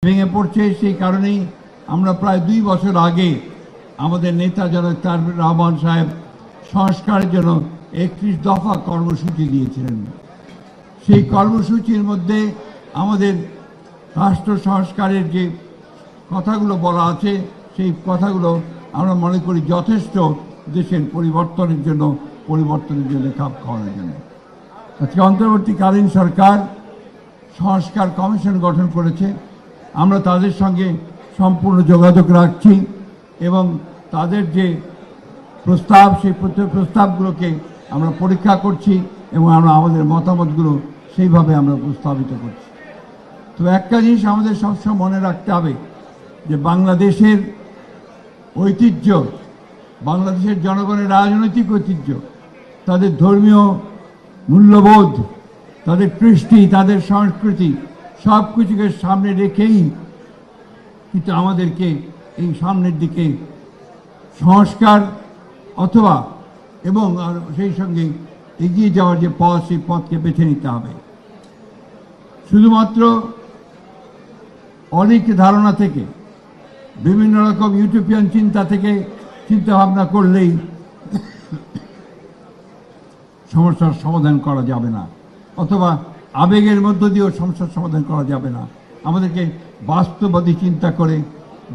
ভেঙে পড়ছে। সেই কারণেই আমরা প্রায় 2 বছর আগে আমাদের নেতা জনাব তারেক রহমান সাহেব সংস্কারের জন্য 31 দফা কর্মসূচি দিয়েছিলেন। সেই কর্মসূচির মধ্যে আমাদের রাষ্ট্র সংস্কারের যে কথাগুলো বলা আছে সেই কথাগুলো আমরা মনে করি যথেষ্ট দেশের পরিবর্তনের জন্য খাপ খাওয়ানোর জন্য। আজকে অন্তর্বর্তীকালীন সরকার সংস্কার কমিশন গঠন করেছে। আমরা তাদের সঙ্গে সম্পূর্ণ যোগাযোগ রাখছি এবং তাদের যে প্রস্তাব সেই প্রস্তাবগুলোকে আমরা পরীক্ষা করছি এবং আমরা আমাদের মতামতগুলো সেইভাবে আমরা উপস্থাপিত করছি। তো একটা জিনিস আমাদের সবসময় মনে রাখতে হবে যে বাংলাদেশের ঐতিহ্য, বাংলাদেশের জনগণের রাজনৈতিক ঐতিহ্য, তাদের ধর্মীয় মূল্যবোধ, তাদের কৃষ্টি, তাদের সংস্কৃতি সব কিছুকে সামনে রেখেই কিন্তু আমাদেরকে এই সামনের দিকে সংস্কার অথবা এবং সেই সঙ্গে এগিয়ে যাওয়ার যে পথ সেই পথকে বেছে নিতে হবে। শুধুমাত্র অনেক ধারণা থেকে বিভিন্ন রকম ইউটোপিয়ান চিন্তা ভাবনা করলেই সমস্যার সমাধান করা যাবে না, অথবা আবেগের মধ্য দিয়েও সমস্যার সমাধান করা যাবে না। আমাদেরকে বাস্তববাদী চিন্তা করে,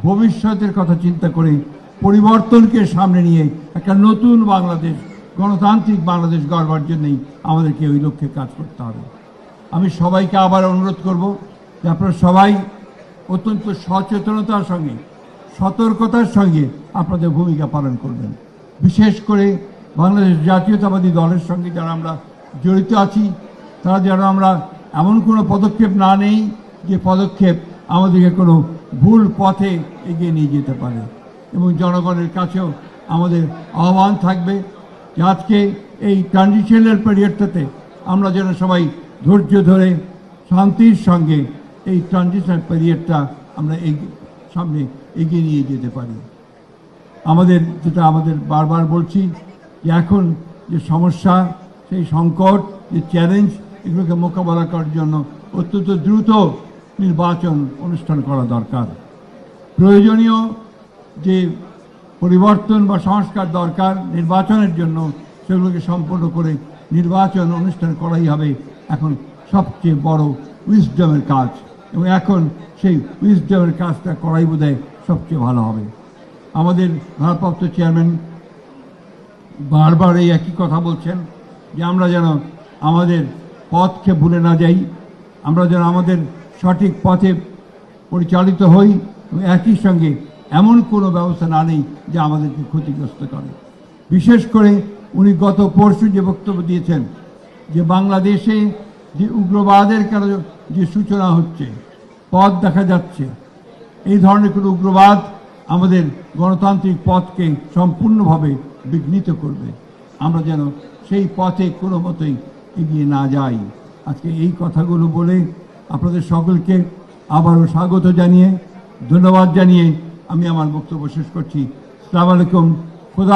ভবিষ্যতের কথা চিন্তা করে, পরিবর্তনকে সামনে নিয়ে একটা নতুন বাংলাদেশ, গণতান্ত্রিক বাংলাদেশ গড়বার জন্যই আমাদেরকে ওই লক্ষ্যে কাজ করতে হবে। আমি সবাইকে আবার অনুরোধ করব যে আপনারা সবাই অত্যন্ত সচেতনতার সঙ্গে, সতর্কতার সঙ্গে আপনাদের ভূমিকা পালন করবেন। বিশেষ করে বাংলাদেশ জাতীয়তাবাদী দলের সঙ্গে যারা আমরা জড়িত আছি, তারা যেন আমরা এমন কোনো পদক্ষেপ না নেই যে পদক্ষেপ আমাদেরকে কোনো ভুল পথে এগিয়ে নিয়ে যেতে পারে। এবং জনগণের কাছেও আমাদের আহ্বান থাকবে যে আজকে এই ট্রানজিশনাল পিরিয়ডটাতে আমরা যেন সবাই ধৈর্য ধরে শান্তির সঙ্গে এই ট্রানজিশনাল পিরিয়ডটা আমরা সামনে এগিয়ে নিয়ে যেতে পারি। যেটা আমাদের বারবার বলছি যে এখন যে সমস্যা, সেই সংকট, যে চ্যালেঞ্জ, এগুলোকে মোকাবেলা করার জন্য অত্যন্ত দ্রুত নির্বাচন অনুষ্ঠান করা দরকার। প্রয়োজনীয় যে পরিবর্তন বা সংস্কার দরকার নির্বাচনের জন্য, সেগুলোকে সম্পন্ন করে নির্বাচন অনুষ্ঠান করাই হবে এখন সবচেয়ে বড় উইজডমের কাজ, এবং এখন সেই উইজডমের কাজটা করাই বোধহয় সবচেয়ে ভালো হবে। আমাদের ভারপ্রাপ্ত চেয়ারম্যান বারবার এই একই কথা বলছেন যে আমরা যেন আমাদের পথকে ভুলে না যাই, আমরা যেন আমাদের সঠিক পথে পরিচালিত হই এবং একই সঙ্গে এমন কোনো ব্যবস্থা না নেই যে আমাদেরকে ক্ষতিগ্রস্ত করে। বিশেষ করে উনি গত পরশু যে বক্তব্য দিয়েছেন যে বাংলাদেশে যে উগ্রবাদের যে সূচনা হচ্ছে, পথ দেখা যাচ্ছে, এই ধরনের কোনো উগ্রবাদ আমাদের গণতান্ত্রিক পথকে সম্পূর্ণভাবে বিঘ্নিত করবে। আমরা যেন সেই পথে কোনো মতেই এগিয়ে না যাই। আজকে এই কথাগুলো বলে আপনাদের সকলকে আবারও স্বাগত জানিয়ে, ধন্যবাদ জানিয়ে আমি আমার বক্তব্য শেষ করছি। আসসালামু আলাইকুম। খোদা।